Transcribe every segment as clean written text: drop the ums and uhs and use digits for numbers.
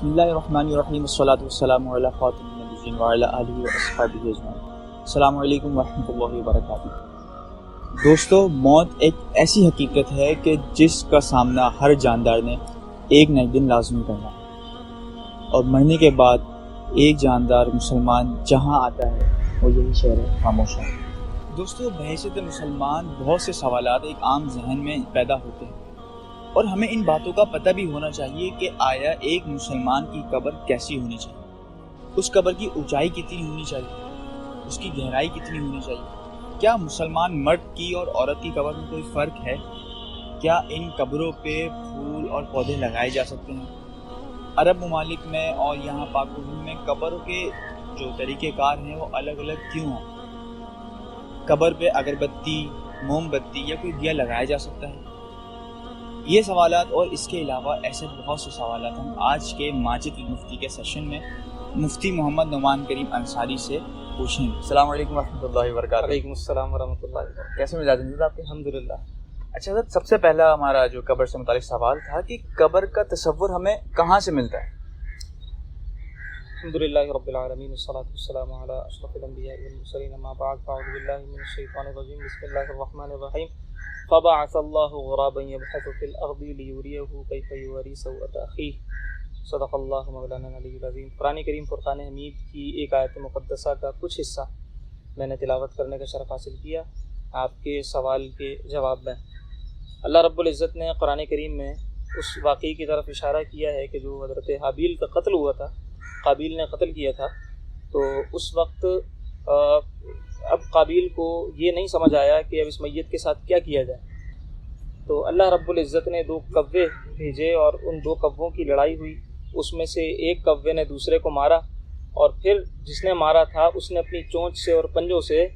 بسم اللہ الرحمن الرحیم والصلاۃ والسلام علی خاتم النبیین وعلی آلہ واصحابہ اجمعین۔ السلام علیکم ورحمۃ اللہ وبرکاتہ۔ دوستو، موت ایک ایسی حقیقت ہے کہ جس کا سامنا ہر جاندار نے ایک نہ ایک دن لازمی کرنا ہے، اور مرنے کے بعد ایک جاندار مسلمان جہاں آتا ہے وہ یہی شہر ہے خاموشہ۔ دوستو، بحیثیت مسلمان بہت سے سوالات ایک عام ذہن میں پیدا ہوتے ہیں، اور ہمیں ان باتوں کا پتہ بھی ہونا چاہیے کہ آیا ایک مسلمان کی قبر کیسی ہونی چاہیے، اس قبر کی اونچائی کتنی ہونی چاہیے، اس کی گہرائی کتنی ہونی چاہیے، کیا مسلمان مرد کی اور عورت کی قبر میں کوئی فرق ہے، کیا ان قبروں پہ پھول اور پودے لگائے جا سکتے ہیں۔ عرب ممالک میں اور یہاں پاک و ہند میں قبروں کے جو طریقہ کار ہیں وہ الگ الگ کیوں ہیں؟ قبر پہ اگربتی، موم بتی یا کوئی دیا لگایا جا سکتا ہے؟ یہ سوالات اور اس کے علاوہ ایسے بہت سے سوالات ہم آج کے ماجد المفتی کے سیشن میں مفتی محمد نعمان کریم انصاری سے پوچھیں گے۔ السلام علیکم ورحمۃ اللہ وبرکاتہ۔ وعلیکم السلام ورحمۃ اللہ وبرکاتہ۔ کیسے مزاج ہیں آپ کے؟ الحمدللہ۔ اچھا سر، سب سے پہلا ہمارا جو قبر سے متعلق سوال تھا کہ قبر کا تصور ہمیں کہاں سے ملتا ہے؟ الحمدللہ رب العالمین والصلاۃ والسلام علی اشرف الانبیاء والمرسلین، اما بعد فاعوذ باللہ من الشیطان الرجیم، بسم اللہ الرحمن الرحیم۔ فبعث اللہ غرابا یبحث فی الارض لیریہ کیف یواری سوءۃ اخیہ، صدق اللہ مولانا العلی العظیم۔ قرآن کریم فرقان حمید کی ایک آیت مقدسہ کا کچھ حصہ میں نے تلاوت کرنے کا شرف حاصل کیا آپ کے سوال کے جواب میں۔ اللہ رب العزت نے قرآن کریم میں اس واقعے کی طرف اشارہ کیا ہے کہ جو حضرت حابیل کا قتل ہوا تھا، قابیل نے قتل کیا تھا، تو اس وقت اب قابیل کو یہ نہیں سمجھ آیا کہ اب اس میت کے ساتھ کیا کیا جائے، تو اللہ رب العزت نے 2 کوے بھیجے اور ان 2 کووں کی لڑائی ہوئی۔ اس میں سے ایک کوے نے دوسرے کو مارا، اور پھر جس نے مارا تھا اس نے اپنی چونچ سے اور پنجوں سے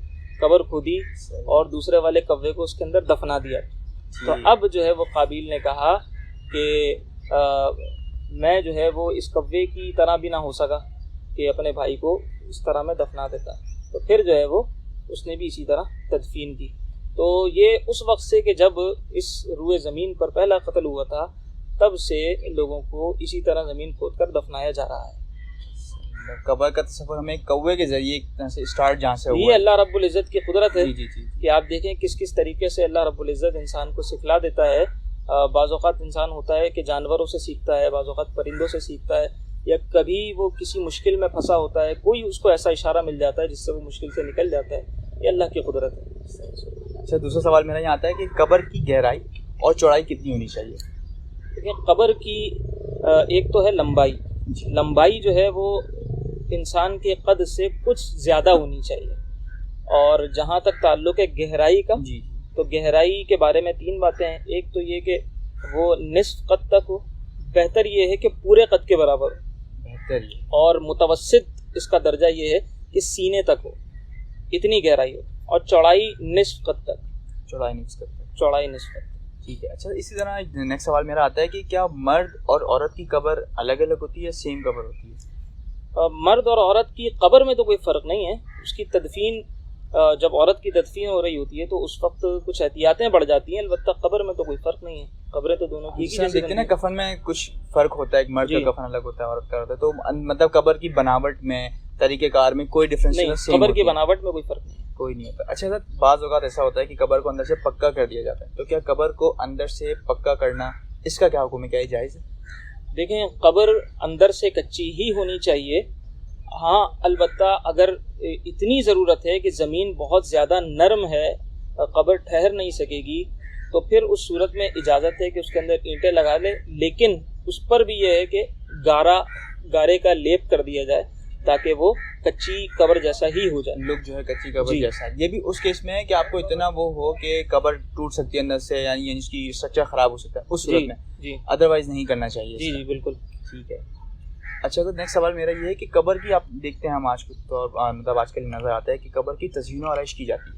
قبر کھودی اور دوسرے والے کوے کو اس کے اندر دفنا دیا۔ تو اب جو ہے وہ قابیل نے کہا کہ میں جو ہے وہ اس کوے کی طرح بھی نہ ہو سکا کہ اپنے بھائی کو اس طرح میں دفنا دیتا، تو پھر جو ہے وہ اس نے بھی اسی طرح تدفین کی۔ تو یہ اس وقت سے کہ جب اس روئے زمین پر پہلا قتل ہوا تھا تب سے لوگوں کو اسی طرح زمین کھود کر دفنایا جا رہا ہے۔ قبر کا تصور ہمیں کوے کے ذریعے ایک طرح سے اسٹارٹ جہاں سے ہوا یہ اللہ رب العزت کی قدرت ہے جی کہ آپ دیکھیں کس کس طریقے سے اللہ رب العزت انسان کو سکھلا دیتا ہے۔ بعض اوقات انسان ہوتا ہے کہ جانوروں سے سیکھتا ہے، بعض اوقات پرندوں سے سیکھتا ہے، یا کبھی وہ کسی مشکل میں پھنسا ہوتا ہے، کوئی اس کو ایسا اشارہ مل جاتا ہے جس سے وہ مشکل سے نکل جاتا ہے۔ یہ اللہ کی قدرت ہے۔ اچھا، دوسرا سوال میرا یہ آتا ہے کہ قبر کی گہرائی اور چوڑائی کتنی ہونی چاہیے؟ دیکھیں، قبر کی ایک تو ہے لمبائی، لمبائی جو ہے وہ انسان کے قد سے کچھ زیادہ ہونی چاہیے، اور جہاں تک تعلق ہے گہرائی کا، تو گہرائی کے بارے میں 3 باتیں ہیں۔ ایک تو یہ کہ وہ نصف قد تک ہو، بہتر یہ ہے کہ پورے قد کے برابر ہو، بہتر یہ، اور متوسط اس کا درجہ یہ ہے کہ سینے تک ہو، اتنی گہرائی ہو، اور چوڑائی نصف قد تک، چوڑائی نصف قد تک، چوڑائی نصف قد تک۔ ٹھیک ہے۔ اچھا، اسی طرح نیکسٹ سوال میرا آتا ہے کہ کیا مرد اور عورت کی قبر الگ الگ ہوتی ہے یا سیم قبر ہوتی ہے؟ مرد اور عورت کی قبر میں تو کوئی فرق نہیں ہے۔ اس کی تدفین، جب عورت کی تدفین ہو رہی ہوتی ہے تو اس وقت کچھ احتیاطیں بڑھ جاتی ہیں، البتہ قبر میں تو کوئی فرق نہیں ہے، قبریں تو دونوں کی دیکھتے ہیں نا، کفن میں کچھ فرق ہوتا ہے، ایک مرد کا کفن الگ ہوتا ہے، عورت کا ہوتا ہے، تو مطلب قبر کی بناوٹ میں، طریقہ کار میں کوئی ڈفرینس نہیں، قبر کی بناوٹ میں کوئی فرق نہیں ہے، کوئی نہیں ہوتا۔ اچھا سر، بعض اوقات ایسا ہوتا ہے کہ قبر کو اندر سے پکا کر دیا جاتا ہے، تو کیا قبر کو اندر سے پکا کرنا، اس کا کیا حکم ہے، کیا یہ جائز ہے؟ دیکھیں، قبر اندر سے کچی ہی ہونی چاہیے، ہاں البتہ اگر اتنی ضرورت ہے کہ زمین بہت زیادہ نرم ہے، قبر ٹھہر نہیں سکے گی، تو پھر اس صورت میں اجازت ہے کہ اس کے اندر اینٹیں لگا لے، لیکن اس پر بھی یہ ہے کہ گارے کا لیپ کر دیا جائے تاکہ وہ کچی قبر جیسا ہی ہو جائے، لوگ جو ہے کچی قبر جیسا۔ یہ بھی اس کیس میں ہے کہ آپ کو اتنا وہ ہو کہ قبر ٹوٹ سکتی ہے اندر سے، یعنی اس کی اسٹرکچر خراب ہو سکتا ہے اس صورت میں، ادروائز نہیں کرنا چاہیے۔ جی بالکل ٹھیک ہے۔ اچھا، تو نیکسٹ سوال میرا یہ ہے کہ قبر کی، آپ دیکھتے ہیں ہم آج مطلب آج کل نظر آتا ہے کہ قبر کی تزئین و آرائش کی جاتی ہے،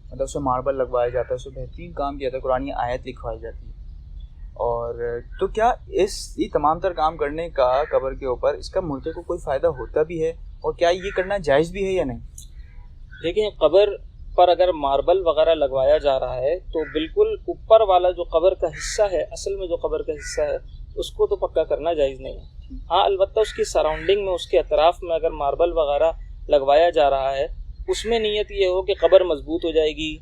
مطلب اس میں ماربل لگوایا جاتا ہے، اس میں بہترین کام کیا جاتا ہے، قرآن آیت لکھوائی جاتی ہے، اور تو کیا یہ تمام تر کام کرنے کا قبر کے اوپر اس کا مردے کو کوئی فائدہ ہوتا بھی ہے، اور کیا یہ کرنا جائز بھی ہے یا نہیں؟ دیکھیں، قبر پر اگر ماربل وغیرہ لگوایا جا رہا ہے تو بالکل اوپر والا جو قبر کا حصہ ہے، اصل میں جو قبر کا حصہ ہے، اس کو تو پکا کرنا جائز نہیں ہے، ہاں البتہ اس کی سراؤنڈنگ میں، اس کے اطراف میں اگر ماربل وغیرہ لگوایا جا رہا ہے، اس میں نیت یہ ہو کہ قبر مضبوط ہو جائے گی،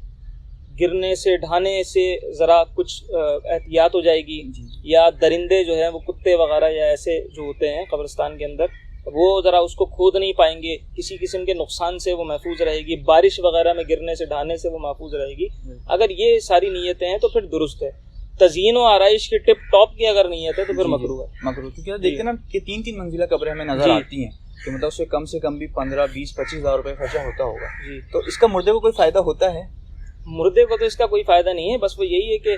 گرنے سے ڈھانے سے ذرا کچھ احتیاط ہو جائے گی، یا درندے جو ہیں وہ کتے وغیرہ یا ایسے جو ہوتے ہیں قبرستان کے اندر، وہ ذرا اس کو کھود نہیں پائیں گے، کسی قسم کے نقصان سے وہ محفوظ رہے گی، بارش وغیرہ میں گرنے سے ڈھانے سے وہ محفوظ رہے گی. اگر یہ ساری نیتیں ہیں تو پھر درست ہے. تزئین و آرائش کی ٹپ ٹاپ کی اگر نیت ہے تو پھر مکروہ ہے. مکروہ کیونکہ دیکھتے نا کہ 3 منزلہ قبریں ہمیں نظر آتی ہیں، کہ مطلب اس سے کم بھی 15 20 25 ہزار روپے خرچہ ہوتا ہوگا. تو اس کا مردے کو کوئی فائدہ ہوتا ہے؟ مردے کو تو اس کا کوئی فائدہ نہیں ہے، بس وہ یہی ہے کہ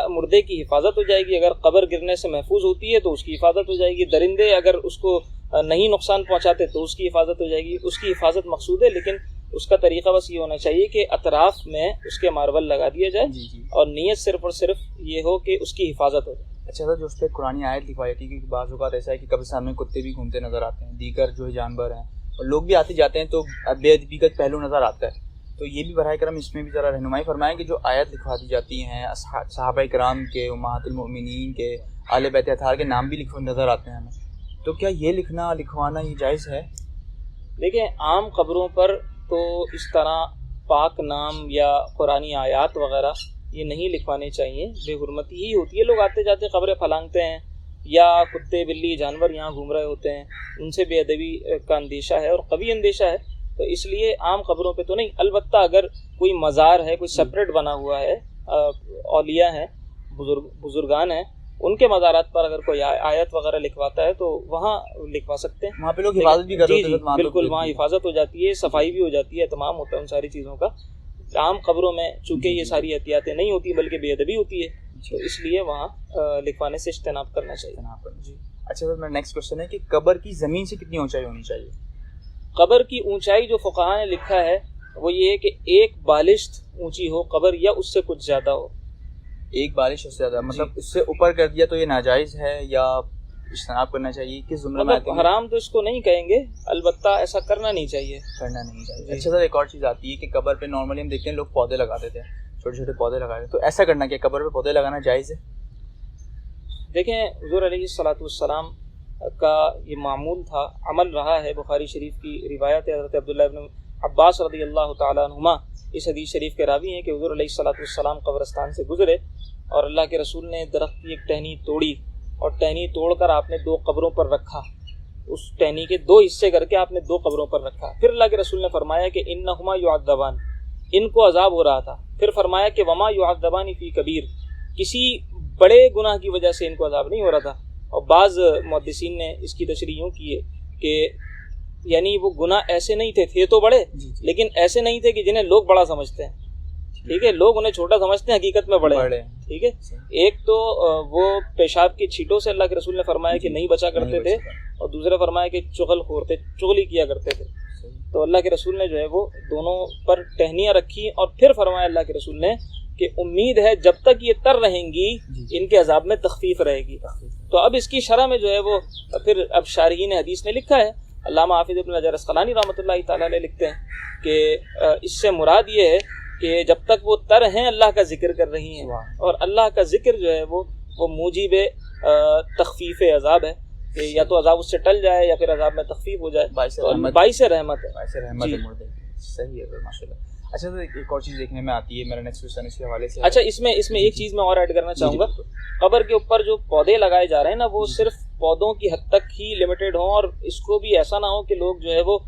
مردے کی حفاظت ہو جائے گی. اگر قبر گرنے سے محفوظ ہوتی ہے تو اس کی حفاظت ہو جائے گی. درندے اگر اس کو نہیں نقصان پہنچاتے تو اس کی حفاظت ہو جائے گی. اس کی حفاظت مقصود ہے، لیکن اس کا طریقہ بس یہ ہونا چاہیے کہ اطراف میں اس کے ماربل لگا دیا جائے اور نیت صرف اور صرف یہ ہو کہ اس کی حفاظت ہو جائے. اچھا سر، جو اس پہ قرآن آیت لکھوائی تھی کہ بعض اوقات ایسا ہے کہ قبرستان میں کتے بھی گھومتے نظر آتے ہیں، دیگر جو جانور ہیں، اور لوگ بھی آتے جاتے ہیں تو بے ادبی کا پہلو نظر آتا ہے. تو یہ بھی براہ کرم اس میں بھی ذرا رہنمائی فرمائیں کہ جو آیت لکھوا دی جاتی ہیں صحابہ کرام کے، امہات المؤمنین کے، اہل بیت اطہار کے نام بھی نظر آتے ہیں ہمیں، تو کیا یہ لکھوانا یہ جائز ہے؟ دیکھیں عام قبروں پر تو اس طرح پاک نام یا قرآنی آیات وغیرہ یہ نہیں لکھوانے چاہیے. بے حرمتی ہی ہوتی ہے، لوگ آتے جاتے قبریں پھلانگتے ہیں، یا کتے بلی جانور یہاں گھوم رہے ہوتے ہیں، ان سے بے ادبی کا اندیشہ ہے اور قوی اندیشہ ہے. تو اس لیے عام قبروں پہ تو نہیں. البتہ اگر کوئی مزار ہے، کوئی سپریٹ بنا ہوا ہے، اولیاء ہیں، بزرگان ہیں، ان کے مزارات پر اگر کوئی آیت وغیرہ لکھواتا ہے تو وہاں لکھوا سکتے ہیں. وہاں پہ لوگ حفاظت بھی کرتے ہیں. بالکل، وہاں حفاظت ہو جاتی ہے، صفائی بھی ہو جاتی ہے، اہتمام ہوتا ہے ان ساری چیزوں کا. عام قبروں میں چونکہ یہ ساری احتیاطیں نہیں ہوتی بلکہ بے ادبی ہوتی ہے، تو اس لیے وہاں لکھوانے سے اجتناب کرنا چاہیے. اچھا سر، میرا نیکسٹ کوشچن ہے کہ قبر کی زمین سے کتنی اونچائی ہونی چاہیے؟ قبر کی اونچائی جو فقہاء نے لکھا ہے وہ یہ ہے کہ 1 بالشت اونچی ہو قبر، یا اس سے کچھ زیادہ ہو. 1 بالش اس سے زیادہ، مطلب اس سے اوپر کر دیا تو یہ ناجائز ہے یا اجتناب کرنا چاہیے؟ کس زمرے میں آتے ہیں؟ حرام تو اس کو نہیں کہیں گے، البتہ ایسا کرنا نہیں چاہیے. اچھا سر، ایک اور چیز آتی ہے کہ قبر پہ نارملی ہم دیکھتے ہیں لوگ پودے لگا دیتے ہیں، چھوٹے چھوٹے پودے لگا دیتے ہیں، تو ایسا کرنا کیا قبر پہ پودے لگانا جائز ہے؟ دیکھیں حضور علیہ الصلوۃ والسلام کا یہ معمول تھا، عمل رہا ہے. بخاری شریف کی روایت ہے، حضرت عبداللہ ابن عباس رضی اللہ تعالیٰ عنہما اس حدیث شریف کے راوی ہیں کہ حضور علیہ الصلوۃ والسلام قبرستان سے گزرے اور اللہ کے رسول نے درخت کی ایک ٹہنی توڑی اور ٹہنی توڑ کر آپ نے 2 قبروں پر رکھا. اس ٹہنی کے 2 حصے کر کے آپ نے 2 قبروں پر رکھا. پھر اللہ کے رسول نے فرمایا کہ انہما یعذبان، ان کو عذاب ہو رہا تھا. پھر فرمایا کہ وما یعذبان فی کبیر، کسی بڑے گناہ کی وجہ سے ان کو عذاب نہیں ہو رہا تھا. اور بعض محدثین نے اس کی تشریح یوں کی ہے کہ یعنی وہ گناہ ایسے نہیں تھے تو بڑے، لیکن ایسے نہیں تھے کہ جنہیں لوگ بڑا سمجھتے ہیں. ٹھیک ہے، لوگ انہیں چھوٹا سمجھتے ہیں، حقیقت میں بڑے. ٹھیک ہے، ایک تو وہ پیشاب کی چھینٹوں سے اللہ کے رسول نے فرمایا کہ نہیں بچا کرتے تھے، اور دوسرا فرمایا کہ چغل خور تھے، چغلی کیا کرتے تھے. تو اللہ کے رسول نے جو ہے وہ دونوں پر ٹہنیاں رکھی اور پھر فرمایا اللہ کے رسول نے کہ امید ہے جب تک یہ تر رہیں گی ان کے عذاب میں تخفیف رہے گی. تو اب اس کی شرح میں جو ہے وہ پھر اب شارحین حدیث نے لکھا ہے. علامہ حافظ ابن حجر اسقلانی رحمۃ اللہ تعالیٰ علیہ لکھتے ہیں کہ اس سے مراد یہ ہے کہ جب تک وہ تر ہیں اللہ کا ذکر کر رہی ہیں، اور اللہ کا ذکر جو ہے وہ موجب تخفیف عذاب ہے کہ یا تو عذاب اس سے ٹل جائے یا پھر عذاب میں تخفیف ہو جائے. باعث رحمت ہے. صحیح ہے ماشاء اللہ. اچھا تو ایک اور چیز دیکھنے میں آتی ہے، میرا نیکسٹ کوسچن اس کے حوالے سے. اچھا اس میں ایک چیز میں اور ایڈ کرنا چاہوں گا. قبر کے اوپر جو پودے لگائے جا رہے ہیں نا، وہ صرف پودوں کی حد تک ہی لمیٹڈ ہوں، اور اس کو بھی ایسا نہ ہو کہ لوگ جو ہے وہ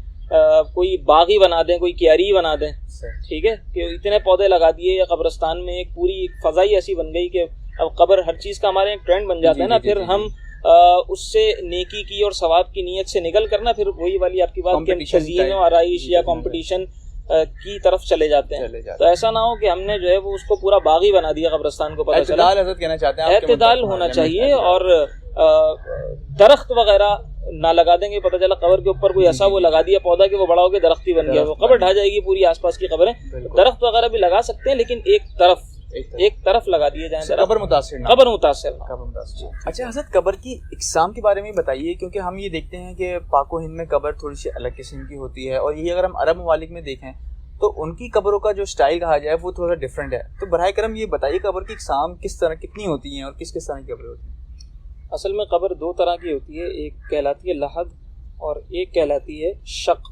کوئی باغ ہی بنا دیں، کوئی کیاری بنا دیں. ٹھیک ہے، کہ اتنے پودے لگا دیے یا قبرستان میں ایک پوری فضائی ایسی بن گئی کہ اب قبر ہر چیز کا ہمارے ایک ٹرینڈ بن جاتا ہے نا، پھر ہم اس سے نیکی کی اور ثواب کی نیت سے نکل کرنا پھر وہی والی آپ کی بات کہ تزئین و آرائش یا کمپٹیشن کی طرف چلے جاتے ہیں. تو ایسا نہ ہو کہ ہم نے جو ہے وہ اس کو پورا باغ ہی بنا دیا قبرستان کو. پتہ چلا اعتدال ہونا چاہیے، اور درخت وغیرہ نہ لگا دیں گے. پتہ چلا قبر کے اوپر کوئی ایسا وہ لگا دیا پودا کہ وہ بڑا ہو کے درخت ہی بن گیا، وہ قبر ڈھا جائے گی پوری. آس پاس کی قبریں درخت وغیرہ بھی لگا سکتے ہیں، لیکن ایک طرف لگا دیے جائیں، قبر متاثر. اچھا حضرت، قبر کی اقسام کے بارے میں بتائیے، کیونکہ ہم یہ دیکھتے ہیں کہ پاک و ہند میں قبر تھوڑی سی الگ قسم کی ہوتی ہے، اور یہ اگر ہم عرب ممالک میں دیکھیں تو ان کی قبروں کا جو سٹائل کہا جائے وہ تھوڑا ڈفرینٹ ہے. تو براہ کرم یہ بتائیے قبر کی اقسام کس طرح کتنی ہوتی ہیں اور کس طرح کی قبریں ہوتی ہیں؟ اصل میں قبر دو طرح کی ہوتی ہے، ایک کہلاتی ہے لحد اور ایک کہلاتی ہے شق،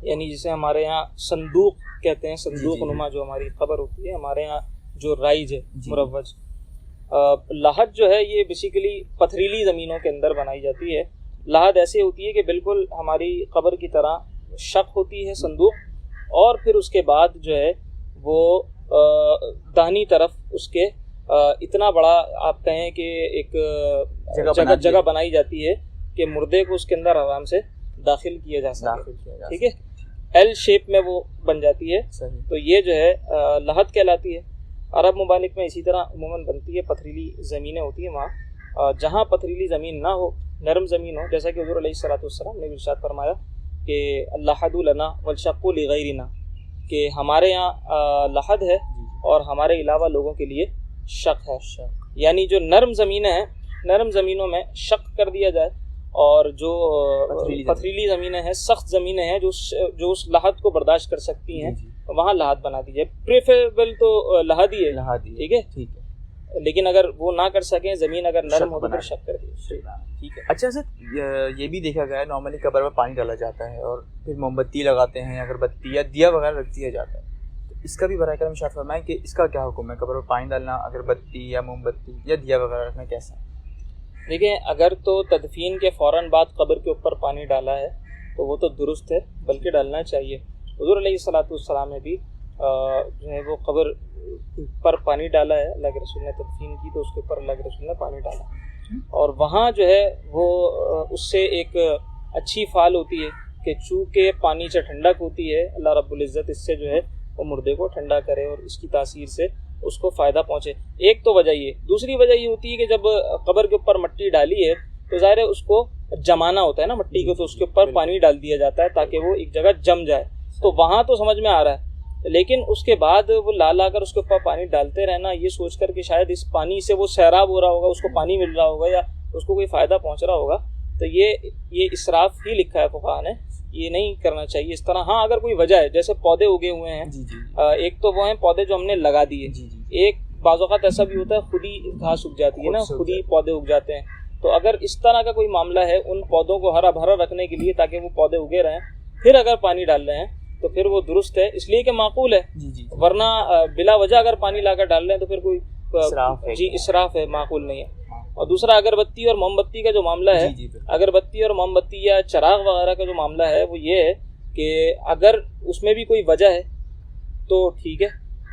یعنی جسے ہمارے یہاں صندوق کہتے ہیں، صندوق نما جو ہماری قبر ہوتی ہے، ہمارے یہاں جو رائج ہے مروج۔ لحد جو ہے یہ بیسیکلی پتھریلی زمینوں کے اندر بنائی جاتی ہے۔ لحد ایسے ہوتی ہے کہ بالکل ہماری قبر کی طرح شق ہوتی ہے، صندوق، اور پھر اس کے بعد جو ہے وہ داہنی طرف اس کے اتنا بڑا آپ کہیں کہ ایک جگہ بنائی جاتی ہے کہ مردے کو اس کے اندر آرام سے داخل کیا جا سکے، ٹھیک ہے، ایل شیپ میں وہ بن جاتی ہے۔ تو یہ جو ہے لحد کہلاتی ہے۔ عرب ممالک میں اسی طرح عموماً بنتی ہے، پتھریلی زمینیں ہوتی ہیں وہاں۔ جہاں پتھریلی زمین نہ ہو، نرم زمین ہو، جیسا کہ حضور علیہ الصلوۃ والسلام نے ارشاد فرمایا کہ اللحد لنا والشق لغیرنا، کہ ہمارے یہاں لحد ہے اور ہمارے علاوہ لوگوں کے لیے شق ہے۔ یعنی جو نرم زمینیں ہیں، نرم زمینوں میں شق کر دیا جائے، اور جو پتھریلی زمینیں ہیں، سخت زمینیں ہیں جو اس لحد کو برداشت کر سکتی ہیں، وہاں لحد بنا دی جائے۔ پریفریبل تو لحد ہی ہے، ٹھیک ہے، لیکن اگر وہ نہ کر سکیں، زمین اگر نرم ہو تو پھر شق کر دیجیے، ٹھیک ہے۔ اچھا سر، یہ بھی دیکھا گیا ہے نارملی قبر میں پانی ڈالا جاتا ہے اور پھر موم بتی لگاتے ہیں، اگربتی یا دیا وغیرہ رکھ دیا جاتا ہے، تو اس کا بھی براہ کرم ارشاد فرمائیں کہ اس کا کیا حکم ہے؟ قبر میں پانی ڈالنا، اگربتی یا موم بتی یا دیا وغیرہ رکھنا کیسا ہے؟ دیکھیں، اگر تو تدفین کے فوراً بعد قبر کے اوپر پانی ڈالا ہے تو وہ تو درست ہے، بلکہ ڈالنا چاہیے۔ حضور علیہ الصلوۃ والسلام نے بھی جو ہے وہ قبر پر پانی ڈالا ہے، اللہ کے رسول نے تدفین کی تو اس کے اوپر اللہ کے رسول نے پانی ڈالا، اور وہاں جو ہے وہ اس سے ایک اچھی فعال ہوتی ہے کہ چونکہ پانی سے ٹھنڈک ہوتی ہے، اللہ رب العزت اس سے جو ہے وہ مردے کو ٹھنڈا کرے اور اس کی تاثیر سے اس کو فائدہ پہنچے۔ ایک تو وجہ یہ، دوسری وجہ یہ ہوتی ہے کہ جب قبر کے اوپر مٹی ڈالی ہے تو ظاہر ہے اس کو جمانا ہوتا ہے نا مٹی کو، تو اس کے اوپر پانی ڈال دیا جاتا ہے تاکہ وہ ایک جگہ جم جائے، تو وہاں تو سمجھ میں آ رہا ہے، لیکن اس کے بعد وہ لا کر اس کے اوپر پانی ڈالتے رہنا یہ سوچ کر کہ شاید اس پانی سے وہ سیراب ہو رہا ہوگا، اس کو پانی مل رہا ہوگا یا اس کو کوئی فائدہ پہنچ رہا ہوگا، تو یہ اسراف ہی لکھا ہے فقہاء نے، یہ نہیں کرنا چاہیے اس طرح۔ ہاں اگر کوئی وجہ ہے، جیسے پودے اگے ہوئے ہیں، ایک تو وہ ہیں پودے جو ہم نے لگا دیے، ایک بعض اوقات ایسا بھی ہوتا ہے خود ہی گھاس اگ جاتی ہے نا، خود ہی پودے اگ جاتے ہیں، تو اگر اس طرح کا کوئی معاملہ ہے ان پودوں کو ہرا بھرا رکھنے کے لیے تاکہ وہ پودے اگے رہیں، پھر اگر پانی ڈال رہے ہیں تو پھر وہ درست ہے، اس لیے کہ معقول ہے، ورنہ بلا وجہ اگر پانی لا کر ڈال رہے ہیں تو پھر کوئی اسراف ہے، معقول نہیں ہے۔ اور دوسرا اگربتی اور موم بتی کا جو معاملہ ہے، اگربتی اور موم بتی یا چراغ وغیرہ کا جو معاملہ ہے وہ یہ ہے کہ اگر اس میں بھی کوئی وجہ ہے تو ٹھیک ہے،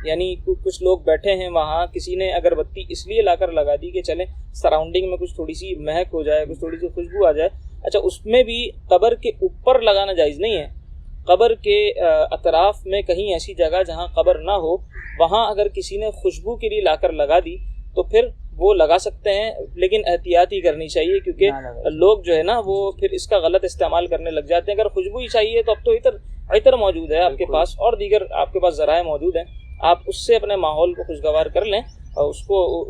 یعنی کچھ لوگ بیٹھے ہیں وہاں، کسی نے اگربتی اس لیے لا کر لگا دی کہ چلیں سراؤنڈنگ میں کچھ تھوڑی سی مہک ہو جائے، کچھ تھوڑی سی خوشبو آ جائے، اچھا اس میں بھی قبر کے اوپر لگانا جائز نہیں ہے۔ قبر کے اطراف میں کہیں ایسی جگہ جہاں قبر نہ ہو، وہاں اگر کسی نے خوشبو کے لیے لا کر لگا دی تو پھر وہ لگا سکتے ہیں، لیکن احتیاط ہی کرنی چاہیے، کیونکہ لوگ جو ہے نا وہ پھر اس کا غلط استعمال کرنے لگ جاتے ہیں۔ اگر خوشبو ہی چاہیے تو اب تو عطر موجود ہے آپ کے پاس، اور دیگر آپ کے پاس ذرائع موجود ہیں، آپ اس سے اپنے ماحول کو خوشگوار کر لیں اور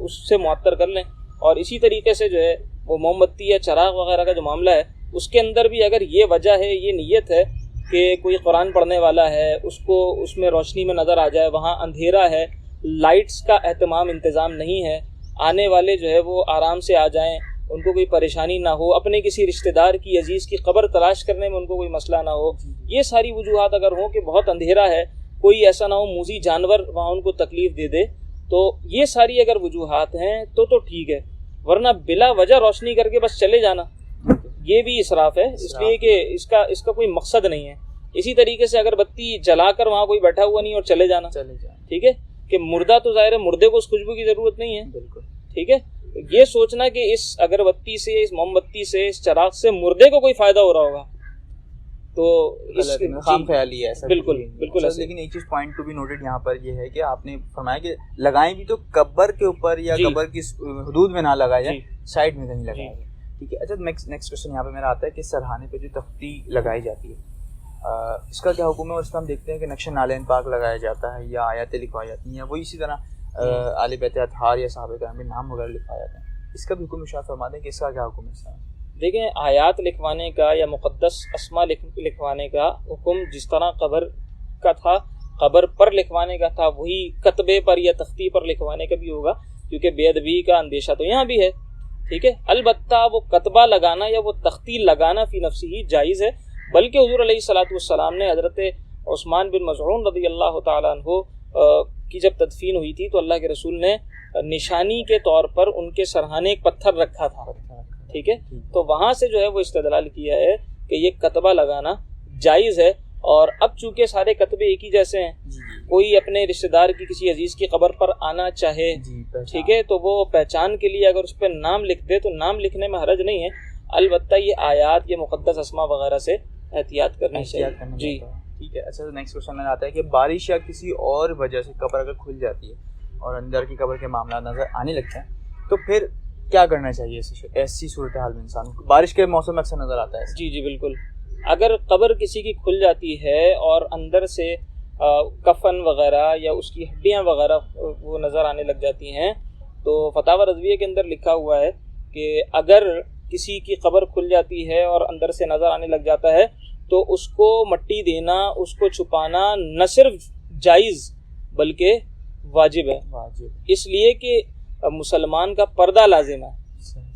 اس سے معطر کر لیں۔ اور اسی طریقے سے جو ہے وہ موم بتی یا چراغ وغیرہ کا جو معاملہ ہے، اس کے اندر بھی اگر یہ وجہ ہے، یہ نیت ہے کہ کوئی قرآن پڑھنے والا ہے، اس کو اس میں روشنی میں نظر آ جائے، وہاں اندھیرا ہے، لائٹس کا اہتمام انتظام نہیں ہے، آنے والے جو ہے وہ آرام سے آ جائیں، ان کو کوئی پریشانی نہ ہو، اپنے کسی رشتہ دار کی عزیز کی قبر تلاش کرنے میں ان کو کوئی مسئلہ نہ ہو، یہ ساری وجوہات اگر ہوں کہ بہت اندھیرا ہے، کوئی ایسا نہ ہو موذی جانور وہاں ان کو تکلیف دے دے، تو یہ ساری اگر وجوہات ہیں تو ٹھیک ہے، ورنہ بلا وجہ روشنی کر کے بس چلے جانا یہ بھی اسراف ہے، اس لیے کہ اس کا کوئی مقصد نہیں ہے۔ اسی طریقے سے اگر بتی جلا کر وہاں کوئی بیٹھا ہوا نہیں اور چلے جانا، ٹھیک ہے، کہ مردہ تو ظاہر ہے مردے کو اس خوشبو کی ضرورت نہیں ہے، بالکل ٹھیک ہے، یہ سوچنا کہ اس اگربتی سے، اس موم بتی سے، اس چراغ سے مردے کو کوئی فائدہ ہو رہا ہوگا تو اس خام خیالی ہے ایسا، بالکل ایسا۔ لیکن ایک چیز پوائنٹ ٹو بی نوٹڈ یہاں پر یہ ہے کہ آپ نے فرمایا کہ لگائیں بھی تو قبر کے اوپر یا قبر کی حدود میں نہ لگایا جائے، سائڈ میں کہیں لگایا جائے، ٹھیک ہے۔ اچھا نیکسٹ کوشچن یہاں پہ میرا آتا ہے کہ سرہانے پہ جو تختی لگائی جاتی ہے اس کا کیا حکم ہے؟ اور اس میں ہم دیکھتے ہیں کہ نقش نالین پاک لگایا جاتا ہے یا آیاتیں لکھوائی جاتی ہیں، یا وہی اسی طرح آل بیت اطہار یا صحابہ کرام کے نام وغیرہ لکھوائے جاتے ہیں، اس کا بھی حکم ارشاد فرما دیں کہ اس کا کیا حکم ہے؟ دیکھیں، آیات لکھوانے کا یا مقدس اسما لکھوانے کا حکم جس طرح قبر کا تھا، قبر پر لکھوانے کا تھا، وہی کتبے پر یا تختی پر لکھوانے کا بھی ہوگا، کیونکہ بے ادبی کا اندیشہ تو یہاں بھی ہے، ٹھیک ہے. البتہ وہ کتبہ لگانا یا وہ تختی لگانا فی نفسی ہی جائز ہے، بلکہ حضور علیہ الصلوۃ والسلام نے حضرت عثمان بن مظعون رضی اللہ تعالیٰ عنہ کی جب تدفین ہوئی تھی تو اللہ کے رسول نے نشانی کے طور پر ان کے سرہانے ایک پتھر رکھا تھا. ٹھیک ہے، تو وہاں سے جو ہے وہ استدلال کیا ہے کہ یہ کتبہ لگانا جائز ہے. اور اب چونکہ سارے کتبے ایک ہی جیسے ہیں، کوئی اپنے رشتہ دار کی کسی عزیز کی قبر پر آنا چاہے، ٹھیک ہے، تو وہ پہچان کے لیے اگر اس پہ نام لکھ دے تو نام لکھنے میں حرج نہیں ہے. البتہ یہ آیات، یہ مقدس اسماء وغیرہ سے احتیاط کرنی چاہیے. جی ٹھیک ہے. اچھا، نیکسٹ کوشچن میں آتا ہے کہ بارش یا کسی اور وجہ سے قبر اگر کھل جاتی ہے اور اندر کی قبر کے معاملات نظر آنے لگتے ہیں تو پھر کیا کرنا چاہیے ایسی صورتحال میں انسان کو؟ بارش کے موسم میں اکثر نظر آتا ہے. جی بالکل. اگر قبر کسی کی کھل جاتی ہے اور اندر سے کفن وغیرہ یا اس کی ہڈیاں وغیرہ وہ نظر آنے لگ جاتی ہیں تو فتاوی رضویہ کے اندر لکھا ہوا ہے کہ اگر کسی کی قبر کھل جاتی ہے اور اندر سے نظر آنے لگ جاتا ہے تو اس کو مٹی دینا، اس کو چھپانا نہ صرف جائز بلکہ واجب ہے. اس لیے کہ مسلمان کا پردہ لازم ہے.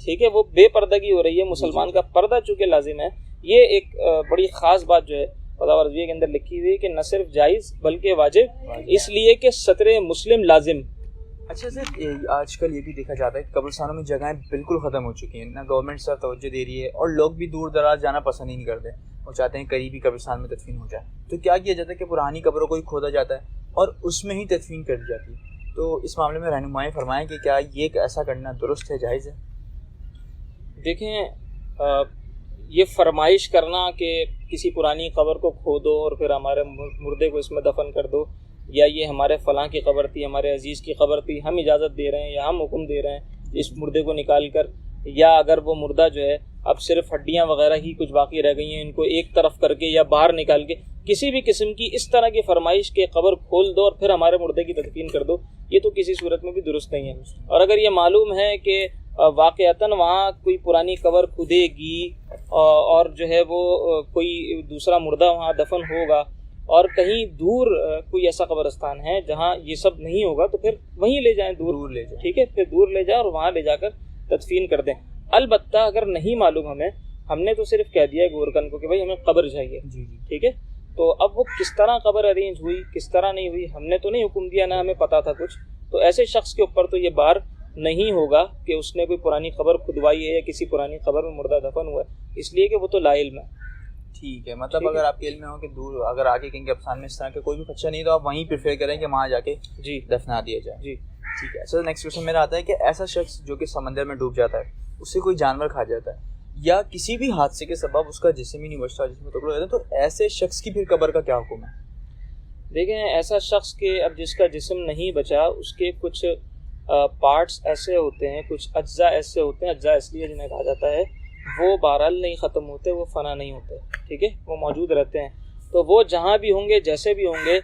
ٹھیک ہے، وہ بے پردگی ہو رہی ہے، مسلمان کا پردہ چونکہ لازم ہے. یہ ایک بڑی خاص بات جو ہے فتاوی رضویہ کے اندر لکھی ہوئی ہے کہ نہ صرف جائز بلکہ واجب، اس لیے کہ ستر مسلم لازم. اچھا سر، آج کل یہ بھی دیکھا جاتا ہے کہ قبرستانوں میں جگہیں بالکل ختم ہو چکی ہیں، نہ گورنمنٹ سر توجہ دے رہی ہے اور لوگ بھی دور دراز جانا پسند ہی نہیں کرتے، وہ چاہتے ہیں قریبی قبرستان میں تدفین ہو جائے. تو کیا کیا جاتا ہے کہ پرانی قبروں کو ہی کھودا جاتا ہے اور اس میں ہی تدفین کر دی جاتی ہے. تو اس معاملے میں رہنمائی فرمائیں کہ کیا یہ ایسا کرنا درست ہے، جائز ہے؟ دیکھیں، یہ فرمائش کرنا کہ کسی پرانی قبر کو کھودو اور پھر ہمارے مردے کو اس میں دفن کر دو، یا یہ ہمارے فلاں کی قبر تھی، ہمارے عزیز کی قبر تھی، ہم اجازت دے رہے ہیں یا ہم حکم دے رہے ہیں اس مردے کو نکال کر، یا اگر وہ مردہ جو ہے اب صرف ہڈیاں وغیرہ ہی کچھ باقی رہ گئی ہیں ان کو ایک طرف کر کے یا باہر نکال کے، کسی بھی قسم کی اس طرح کی فرمائش کے قبر کھول دو اور پھر ہمارے مردے کی تدفین کر دو، یہ تو کسی صورت میں بھی درست نہیں ہے. اور اگر یہ معلوم ہے کہ واقعتاً وہاں کوئی پرانی قبر کھدے گی اور جو ہے وہ کوئی دوسرا مردہ وہاں دفن ہوگا اور کہیں دور کوئی ایسا قبرستان ہے جہاں یہ سب نہیں ہوگا تو پھر وہیں لے جائیں، دور لے جائیں. ٹھیک ہے، پھر دور لے جائیں اور وہاں لے جا کر تدفین کر دیں. البتہ اگر نہیں معلوم ہم نے تو صرف کہہ دیا ہے گورکن کو کہ بھائی ہمیں قبر چاہیے. ٹھیک ہے، تو اب وہ کس طرح قبر ارینج ہوئی، کس طرح نہیں ہوئی، ہم نے تو نہیں حکم دیا، نہ ہمیں پتہ تھا کچھ. تو ایسے شخص کے اوپر تو یہ بار نہیں ہوگا کہ اس نے کوئی پرانی قبر کھدوائی ہے یا کسی پرانی قبر میں مردہ دفن ہوا ہے، اس لیے کہ وہ تو لا علم ہے. ٹھیک ہے، مطلب اگر آپ کے علم میں ہو کہ دور اگر آگے کہیں قبرستان میں اس طرح کا کوئی بھی خدشہ نہیں تو آپ وہیں پریفر کریں کہ وہاں جا کے دفنا دیا جائے. جی ٹھیک ہے. سر، نیکسٹ کوشچن میرا آتا ہے کہ ایسا شخص جو کہ سمندر میں ڈوب جاتا ہے، اسے کوئی جانور کھا جاتا ہے یا کسی بھی حادثے کے سبب اس کا جسم ہی نہیں بچتا، جسم میں ٹکڑے ہو جاتے ہیں، تو ایسے شخص کی پھر قبر کا کیا حکم ہے؟ دیکھیں، ایسا شخص کے اب جس کا جسم نہیں بچا، اس کے کچھ پارٹس ایسے ہوتے ہیں، کچھ اجزاء ایسے ہوتے ہیں، اجزاء اس لیے جنہیں کہا جاتا ہے، وہ بہرحال نہیں ختم ہوتے، وہ فنا نہیں ہوتے. ٹھیک ہے، وہ موجود رہتے ہیں. تو وہ جہاں بھی ہوں گے، جیسے بھی ہوں گے،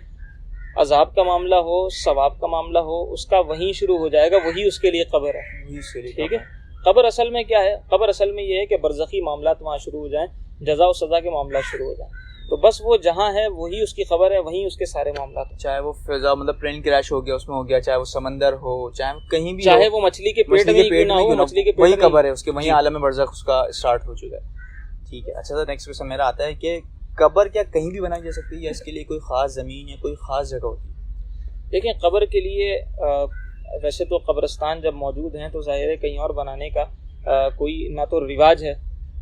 عذاب کا معاملہ ہو، ثواب کا معاملہ ہو، اس کا وہیں شروع ہو جائے گا، وہی اس کے لیے قبر ہے. ٹھیک ہے، قبر اصل میں کیا ہے؟ قبر اصل میں یہ ہے کہ برزخی معاملات وہاں شروع ہو جائیں، جزا و سزا کے معاملات شروع ہو جائیں. تو بس وہ جہاں ہے وہی اس کی خبر ہے، وہیں اس کے سارے معاملات ہیں. چاہے وہ فضا مطلب پلین کریش ہو گیا اس میں ہو گیا، چاہے وہ سمندر ہو، چاہے کہیں بھی، چاہے وہ مچھلی کے پیٹ میں کیوں نہ ہو، مچھلی کے پیٹ وہی خبر ہے اس کے، وہیں عالم برزخ اس کا اسٹارٹ ہو چکا ہے. ٹھیک ہے. اچھا سر، نیکسٹ کوسچن میرا آتا ہے کہ قبر کیا کہیں بھی بنائی جا سکتی ہے یا اس کے لیے کوئی خاص زمین یا کوئی خاص جگہ ہوتی ہے؟ دیکھیں، قبر کے لیے ویسے تو قبرستان جب موجود ہیں تو ظاہر ہے کہیں اور بنانے کا کوئی نہ تو رواج ہے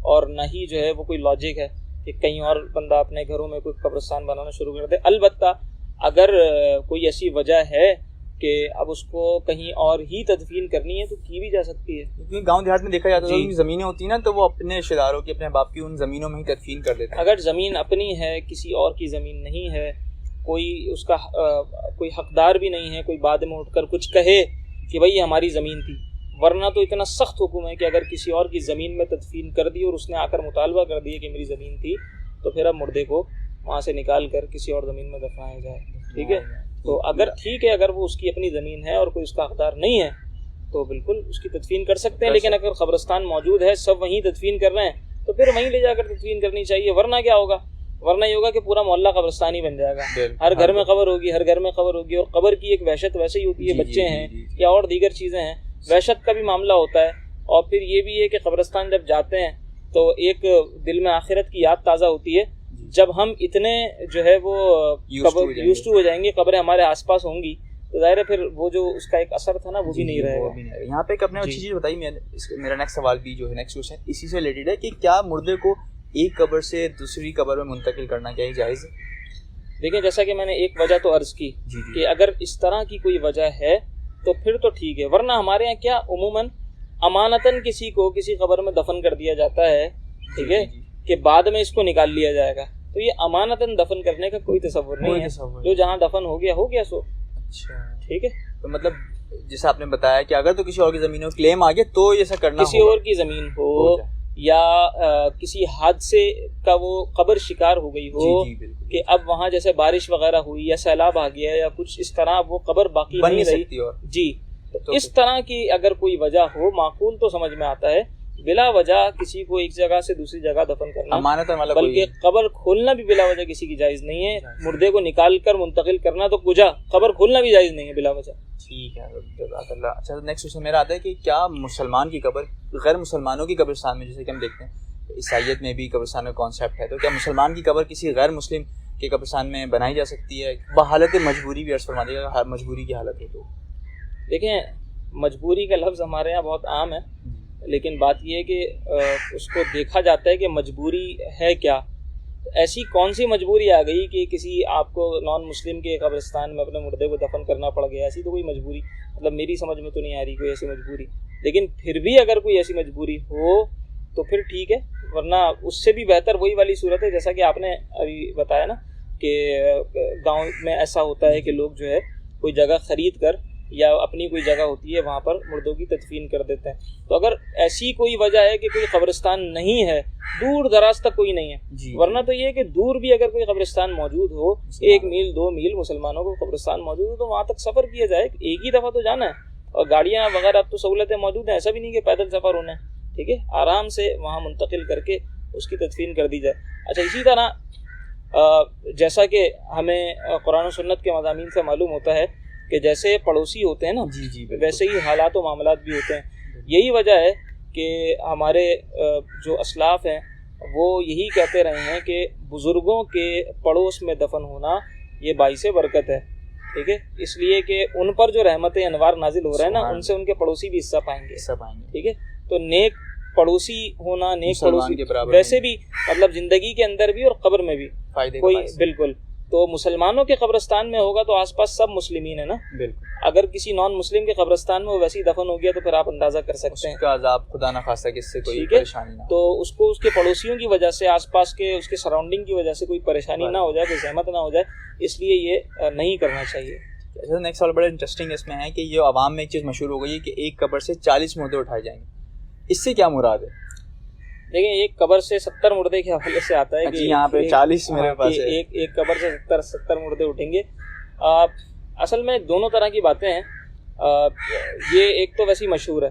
اور نہ ہی جو ہے وہ کوئی لاجک ہے کہ کہیں اور بندہ اپنے گھروں میں کوئی قبرستان بنانا شروع کر دے. البتہ اگر کوئی ایسی وجہ ہے کہ اب اس کو کہیں اور ہی تدفین کرنی ہے تو کی بھی جا سکتی ہے. کیونکہ گاؤں دیہات میں دیکھا جاتا ہے زمینیں ہوتی ہیں نا، تو وہ اپنے رشتہ داروں کی، اپنے باپ کی ان زمینوں میں ہی تدفین کر دیتے ہیں. اگر زمین اپنی ہے، کسی اور کی زمین نہیں ہے، کوئی اس کا کوئی حقدار بھی نہیں ہے، کوئی بعد میں اٹھ کر کچھ کہے کہ بھائی یہ ہماری زمین تھی، ورنہ تو اتنا سخت حکم ہے کہ اگر کسی اور کی زمین میں تدفین کر دی اور اس نے آ کر مطالبہ کر دیا کہ میری زمین تھی، تو پھر اب مردے کو وہاں سے نکال کر کسی اور زمین میں دفنایا جائے. ٹھیک ہے، تو اگر ٹھیک ہے، اگر وہ اس کی اپنی زمین ہے اور کوئی اس کا حقدار نہیں ہے تو بالکل اس کی تدفین کر سکتے ہیں. لیکن اگر قبرستان موجود ہے، سب وہیں تدفین کر رہے ہیں، تو پھر وہیں لے جا کر تدفین کرنی چاہیے. ورنہ کیا ہوگا؟ ورنہ یہ ہوگا کہ پورا محلہ قبرستان ہی بن جائے گا، ہر گھر میں قبر ہوگی، ہر گھر میں قبر ہوگی. اور قبر کی ایک وحشت ویسے ہی ہوتی ہے، بچے ہیں یا اور دیگر چیزیں ہیں، وحشت کا بھی معاملہ ہوتا ہے اور پھر یہ بھی ہے کہ قبرستان جب جاتے ہیں تو ایک دل میں آخرت کی یاد تازہ ہوتی ہے. جب ہم اتنے جو ہے وہ یوزڈ ٹو ہو جائیں گے, قبریں ہمارے آس پاس ہوں گی, تو ظاہر ہے پھر وہ جو اس کا ایک اثر تھا نا وہ بھی نہیں رہے گا. یہاں پہ ایک اپنے اچھی چیز بتائی, میرا نیکسٹ سوال بھی جو ہے نیکسٹ کوشچن اسی سے ریلیٹڈ ہے کہ کیا مردے کو ایک قبر سے دوسری قبر میں منتقل کرنا کیا جائز ہے؟ دیکھیں جیسا کہ میں نے ایک وجہ تو عرض کی کہ اگر اس طرح کی کوئی وجہ ہے تو پھر تو ٹھیک ہے, ورنہ ہمارے یہاں کیا عموماً امانتاً کسی کو کسی قبر میں دفن کر دیا جاتا ہے, ٹھیک ہے, کہ بعد میں اس کو نکال لیا جائے گا. تو یہ امانتاً دفن کرنے کا کوئی تصور نہیں ہے, جو جہاں دفن ہو گیا سو. اچھا ٹھیک ہے, تو مطلب جیسا آپ نے بتایا کہ اگر تو کسی اور کی زمین ہو کلیم آگے تو ایسا کرنا, کسی اور کی زمین ہو یا کسی حادثے کا وہ قبر شکار ہو گئی ہو کہ اب وہاں جیسے بارش وغیرہ ہوئی یا سیلاب آ گیا یا کچھ اس طرح وہ قبر باقی نہیں رہی جی, تو اس طرح کی اگر کوئی وجہ ہو معقول تو سمجھ میں آتا ہے. بلا وجہ کسی کو ایک جگہ سے دوسری جگہ دفن کرنا, بلکہ قبر کھولنا بھی بلا وجہ کسی کی جائز نہیں ہے. مردے کو نکال کر منتقل کرنا تو کجا, قبر کھولنا بھی جائز نہیں ہے بلا وجہ. ٹھیک ہے, جزاک اللہ. اچھا نیکسٹ کوشچن میرا آتا ہے کہ کیا مسلمان کی قبر غیر مسلمانوں کی قبرستان میں, جیسے کہ ہم دیکھتے ہیں عیسائیت میں بھی قبرستان کا کانسیپٹ ہے, تو کیا مسلمان کی قبر کسی غیر مسلم کے قبرستان میں بنائی جا سکتی ہے بحالت مجبوری بھی؟ عرض فرما دیجیے گا مجبوری کی حالت ہے تو. دیکھیں مجبوری کا لفظ ہمارے یہاں بہت عام ہے, لیکن بات یہ ہے کہ اس کو دیکھا جاتا ہے کہ مجبوری ہے کیا. ایسی کون سی مجبوری آ گئی کہ کسی آپ کو نان مسلم کے قبرستان میں اپنے مردے کو دفن کرنا پڑ گیا؟ ایسی تو کوئی مجبوری مطلب میری سمجھ میں تو نہیں آ رہی کوئی ایسی مجبوری. لیکن پھر بھی اگر کوئی ایسی مجبوری ہو تو پھر ٹھیک ہے, ورنہ اس سے بھی بہتر وہی والی صورت ہے جیسا کہ آپ نے ابھی بتایا نا کہ گاؤں میں ایسا ہوتا ہے کہ لوگ جو ہے کوئی جگہ خرید کر یا اپنی کوئی جگہ ہوتی ہے وہاں پر مردوں کی تدفین کر دیتے ہیں. تو اگر ایسی کوئی وجہ ہے کہ کوئی قبرستان نہیں ہے, دور دراز تک کوئی نہیں ہے, ورنہ تو یہ ہے کہ دور بھی اگر کوئی قبرستان موجود ہو, 1 میل 2 میل مسلمانوں کو قبرستان موجود ہو, تو وہاں تک سفر کیا جائے. ایک ہی دفعہ تو جانا ہے, اور گاڑیاں وغیرہ اب تو سہولتیں موجود ہیں, ایسا بھی نہیں کہ پیدل سفر ہونا ہے, ٹھیک ہے, آرام سے وہاں منتقل کر کے اس کی تدفین کر دی جائے. اچھا اسی طرح جیسا کہ ہمیں قرآن و سنت کے مضامین سے معلوم ہوتا ہے کہ جیسے پڑوسی ہوتے ہیں نا, ویسے ہی حالات و معاملات بھی ہوتے ہیں. یہی وجہ ہے کہ ہمارے جو اسلاف ہیں وہ یہی کہتے رہے ہیں کہ بزرگوں کے پڑوس میں دفن ہونا یہ باعث برکت ہے, ٹھیک ہے, اس لیے کہ ان پر جو رحمت انوار نازل ہو رہا ہے نا, ان سے ان کے پڑوسی بھی حصہ پائیں گے, ٹھیک ہے. تو نیک پڑوسی ہونا, نیک پڑوسی ویسے بھی مطلب زندگی کے اندر بھی اور قبر میں بھی کوئی, بالکل. تو مسلمانوں کے قبرستان میں ہوگا تو آس پاس سب مسلمین ہیں نا, بالکل. اگر کسی نان مسلم کے قبرستان میں وہ ویسے ہی دفن ہو گیا تو پھر آپ اندازہ کر سکتے ہیں اس کا عذاب خدا نہ خواستہ کہ اس سے کوئی پریشانی نہ, تو اس کو اس کے پڑوسیوں کی وجہ سے, آس پاس کے اس کے سراؤنڈنگ کی وجہ سے کوئی پریشانی نہ ہو جائے, کوئی زحمت نہ ہو جائے, اس لیے یہ نہیں کرنا چاہیے. نیکسٹ سوال بڑا انٹرسٹنگ اس میں ہے کہ یہ عوام میں ایک چیز مشہور ہو گئی ہے کہ ایک قبر سے 40 مردے اٹھائے جائیں گے, اس سے کیا مراد ہے؟ دیکھیں ایک قبر سے 70 مردے کے حوالے سے آتا ہے کہ یہاں پہ 40 میرے پاس ہے, ایک قبر سے 70 مردے اٹھیں گے. اصل میں دونوں طرح کی باتیں ہیں. یہ ایک تو ویسی مشہور ہے,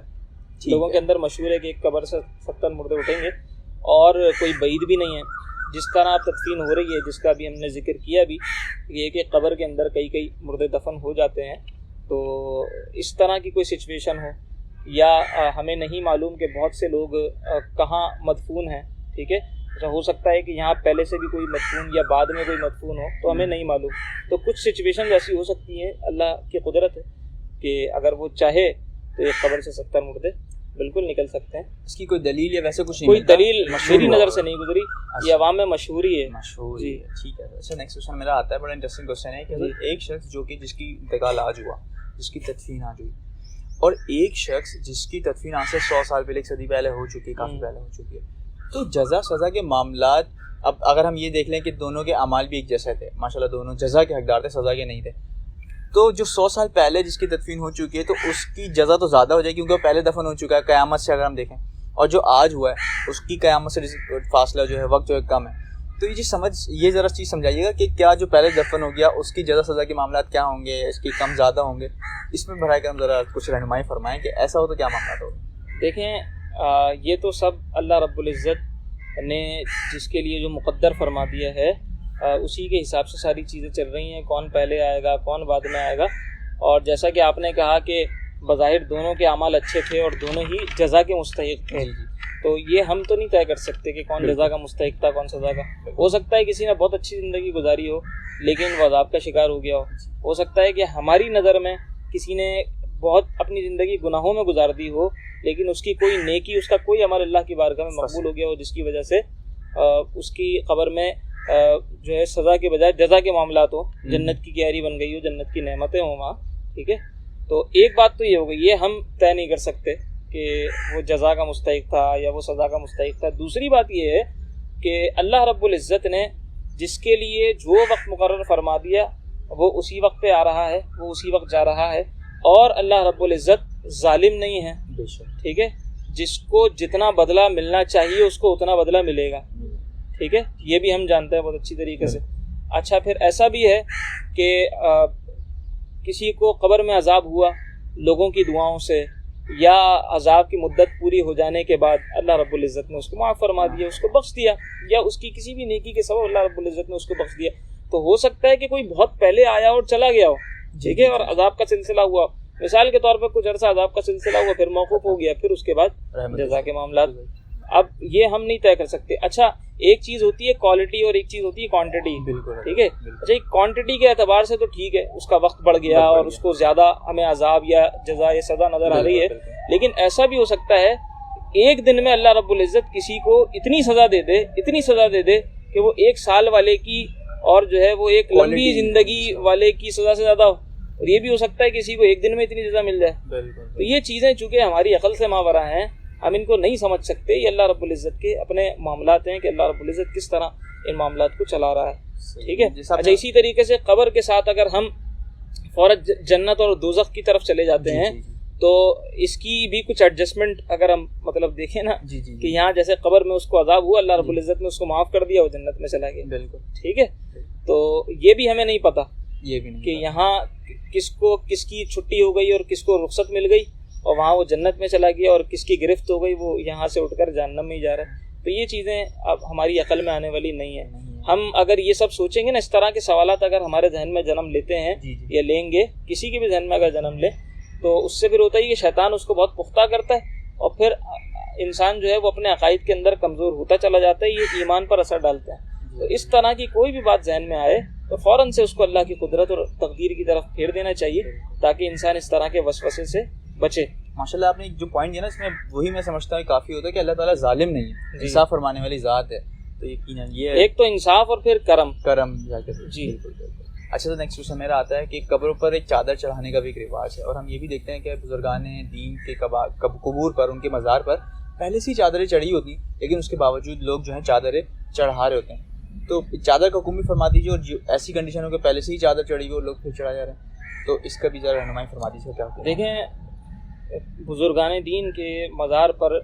لوگوں کے اندر مشہور ہے کہ ایک قبر سے 70 مردے اٹھیں گے, اور کوئی بعید بھی نہیں ہے. جس طرح تدفین ہو رہی ہے, جس کا بھی ہم نے ذکر کیا بھی, یہ کہ قبر کے اندر کئی مردے دفن ہو جاتے ہیں. تو اس طرح کی کوئی سچویشن ہو یا ہمیں نہیں معلوم کہ بہت سے لوگ کہاں مدفون ہیں, ٹھیک ہے, ہو سکتا ہے کہ یہاں پہلے سے بھی کوئی مدفون یا بعد میں کوئی مدفون ہو, تو ہمیں نہیں معلوم. تو کچھ سچویشن ایسی ہو سکتی ہیں, اللہ کی قدرت ہے کہ اگر وہ چاہے تو ایک قبر سے 70 مردے بالکل نکل سکتے ہیں. اس کی کوئی دلیل یا ویسے کچھ نہیں؟ کوئی دلیل میری نظر سے نہیں گزری, یہ عوام میں مشہوری ہے. جی ٹھیک ہے. اچھا نیکسٹ کوشچن میرا آتا ہے, بڑا انٹرسٹنگ کوشچن ہے کہ ایک شخص جو کہ جس کی انتقال آج ہوا, جس کی تدفین آج ہوئی, اور ایک شخص جس کی تدفین آج سے 100 سال پہلے, 1 صدی پہلے ہو چکی ہے, کافی پہلے ہو چکی ہے, تو جزا سزا کے معاملات, اب اگر ہم یہ دیکھ لیں کہ دونوں کے اعمال بھی ایک جیسے تھے, ماشاءاللہ دونوں جزا کے حقدار تھے, سزا کے نہیں تھے, تو جو 100 سال پہلے جس کی تدفین ہو چکی ہے تو اس کی جزا تو زیادہ ہو جائے کیونکہ وہ پہلے دفن ہو چکا ہے قیامت سے اگر ہم دیکھیں, اور جو آج ہوا ہے اس کی قیامت سے فاصلہ جو ہے, وقت جو ہے کم ہے. تو یہ چیز یہ ذرا چیز سمجھائیے گا کہ کیا جو پہلے دفن ہو گیا اس کی جزا سزا کے معاملات کیا ہوں گے, اس کی کم زیادہ ہوں گے, اس میں براہ کرم ذرا کچھ رہنمائی فرمائیں کہ ایسا ہو تو کیا معاملات ہوگا. دیکھیں یہ تو سب اللہ رب العزت نے جس کے لیے جو مقدر فرما دیا ہے اسی کے حساب سے ساری چیزیں چل رہی ہیں, کون پہلے آئے گا کون بعد میں آئے گا. اور جیسا کہ آپ نے کہا کہ بظاہر دونوں کے اعمال اچھے تھے اور دونوں ہی جزا کے مستحق تھے. تو یہ ہم تو نہیں طے کر سکتے کہ کون جزا کا مستحق تھا کون سزا کا. ہو سکتا ہے کسی نے بہت اچھی زندگی گزاری ہو لیکن وہ عذاب کا شکار ہو گیا ہو سکتا ہے کہ ہماری نظر میں کسی نے بہت اپنی زندگی گناہوں میں گزار دی ہو لیکن اس کی کوئی نیکی اس کا کوئی عمل اللہ کی بارگاہ میں مقبول ہو گیا ہو جس کی وجہ سے اس کی قبر میں جو ہے سزا کے بجائے جزا کے معاملات ہو, جنت کی کیاری بن گئی ہو, جنت کی نعمتیں ہوں وہاں. ٹھیک ہے, تو ایک بات تو یہ ہو گئی, یہ ہم طے نہیں کر سکتے کہ وہ جزا کا مستحق تھا یا وہ سزا کا مستحق تھا. دوسری بات یہ ہے کہ اللہ رب العزت نے جس کے لیے جو وقت مقرر فرما دیا وہ اسی وقت پہ آ رہا ہے, وہ اسی وقت جا رہا ہے, اور اللہ رب العزت ظالم نہیں ہے. ٹھیک ہے, جس کو جتنا بدلہ ملنا چاہیے اس کو اتنا بدلہ ملے گا. ٹھیک ہے, یہ بھی ہم جانتے ہیں بہت اچھی طریقے سے. اچھا, پھر ایسا بھی ہے کہ کسی کو قبر میں عذاب ہوا لوگوں کی دعاؤں سے یا عذاب کی مدت پوری ہو جانے کے بعد اللہ رب العزت نے اس کو معاف فرما دیا, اس کو بخش دیا, یا اس کی کسی بھی نیکی کے سبب اللہ رب العزت نے اس کو بخش دیا. تو ہو سکتا ہے کہ کوئی بہت پہلے آیا اور چلا گیا ہو, ٹھیک ہے, اور عذاب کا سلسلہ ہوا, مثال کے طور پر کچھ عرصہ عذاب کا سلسلہ ہوا, پھر موقوف ہو گیا, پھر اس کے بعد جزا کے معاملات. اب یہ ہم نہیں طے کر سکتے. اچھا, ایک چیز ہوتی ہے کوالٹی اور ایک چیز ہوتی ہے کوانٹٹی. ٹھیک ہے, اچھا کوانٹٹی کے اعتبار سے تو ٹھیک ہے, اس کا وقت بڑھ گیا اور اس کو زیادہ ہمیں عذاب یا جزا یا سزا نظر آ رہی ہے, لیکن ایسا بھی ہو سکتا ہے ایک دن میں اللہ رب العزت کسی کو اتنی سزا دے دے کہ وہ ایک سال والے کی اور جو ہے وہ ایک لمبی زندگی والے کی سزا سے زیادہ ہو, اور یہ بھی ہو سکتا ہے کسی کو ایک دن میں اتنی سزا مل جائے. تو یہ چیزیں چونکہ ہماری عقل سے ماورا ہیں, ہم ان کو نہیں سمجھ سکتے. یہ اللہ رب العزت کے اپنے معاملات ہیں کہ اللہ رب العزت کس طرح ان معاملات کو چلا رہا ہے. ٹھیک ہے, اچھا اسی طریقے سے قبر کے ساتھ اگر ہم فوراً جنت اور دوزخ کی طرف چلے جاتے ہیں تو اس کی بھی کچھ ایڈجسٹمنٹ اگر ہم مطلب دیکھیں نا کہ یہاں جیسے قبر میں اس کو عذاب ہوا, اللہ رب العزت نے اس کو معاف کر دیا, وہ جنت میں چلا گیا. بالکل ٹھیک ہے, تو یہ بھی ہمیں نہیں پتا کہ یہاں کس کو کس کی چھٹی ہو گئی اور کس کو رخصت مل گئی اور وہاں وہ جنت میں چلا گیا, اور کس کی گرفت ہو گئی وہ یہاں سے اٹھ کر جہنم میں ہی جا رہا ہے. تو یہ چیزیں اب ہماری عقل میں آنے والی نہیں ہیں. ہم اگر یہ سب سوچیں گے نا, اس طرح کے سوالات اگر ہمارے ذہن میں جنم لیتے ہیں یا لیں گے, کسی کے بھی ذہن میں اگر جنم لے, تو اس سے پھر ہوتا ہے کہ شیطان اس کو بہت پختہ کرتا ہے اور پھر انسان جو ہے وہ اپنے عقائد کے اندر کمزور ہوتا چلا جاتا ہے, یہ ایمان پر اثر ڈالتا ہے. تو اس طرح کی کوئی بھی بات ذہن میں آئے تو فوراً سے اس کو اللہ کی قدرت اور تقدیر کی طرف پھیر دینا چاہیے تاکہ انسان اس طرح کے وسوسے سے بچے. ماشاءاللہ آپ نے جو پوائنٹ دیا نا, اس میں وہی میں سمجھتا ہوں کافی ہوتا ہے کہ اللہ تعالیٰ ظالم نہیں ہے, انصاف فرمانے والی ذات ہے. تو یقیناً یہ ایک تو انصاف اور پھر کرم جا کے جی. اچھا, تو نیکسٹ کوشچن میرا آتا ہے کہ قبروں پر ایک چادر چڑھانے کا بھی ایک رواج ہے, اور ہم یہ بھی دیکھتے ہیں کہ بزرگان دین کے قبور پر, ان کے مزار پر پہلے سے ہی چادریں چڑھی ہوتی, لیکن اس کے باوجود لوگ جو ہیں چادریں چڑھا رہے ہوتے ہیں. تو چادر کا حکم بھی فرما دیجیے, اور جو ایسی کنڈیشن ہو کہ پہلے سے ہی چادر چڑھی ہوئی اور لوگ پھر چڑھا جا رہے ہیں, تو اس کا بھی ذرا رہنمائی فرما دیجیے. کیا دیکھیں, بزرگان دین کے مزار پر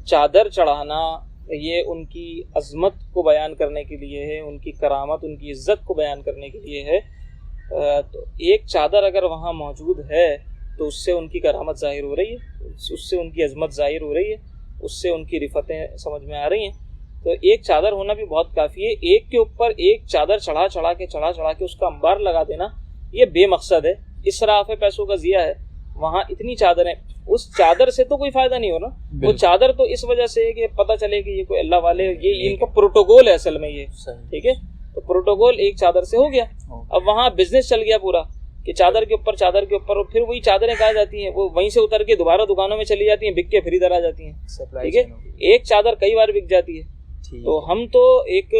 چادر چڑھانا یہ ان کی عظمت کو بیان کرنے کے لیے ہے, ان کی کرامت, ان کی عزت کو بیان کرنے کے لیے ہے. تو ایک چادر اگر وہاں موجود ہے تو اس سے ان کی کرامت ظاہر ہو رہی ہے, اس سے ان کی عظمت ظاہر ہو رہی ہے, اس سے ان کی رفتیں سمجھ میں آ رہی ہیں. تو ایک چادر ہونا بھی بہت کافی ہے. ایک کے اوپر ایک چادر چڑھا کے اس کا انبار لگا دینا یہ بے مقصد ہے, اسراف ہے, پیسوں کا ضیاع ہے. وہاں اتنی چادریں, اس چادر سے تو کوئی فائدہ نہیں ہونا. وہ چادر تو اس وجہ سے کہ پتہ چلے کہ یہ کوئی اللہ والے, یہ ان کا پروٹوکول ہے اصل میں یہ. ٹھیک ہے, تو پروٹوکول ایک چادر سے ہو گیا. اب وہاں بزنس چل گیا پورا کہ چادر کے اوپر, اور پھر وہی چادریں کہاں جاتی ہیں, وہ وہیں سے اتر کے دوبارہ دکانوں میں چلی جاتی ہیں, بک کے پھر ادھر آ جاتی ہیں. ٹھیک ہے, ایک چادر کئی بار بک جاتی ہے. تو ہم تو ایک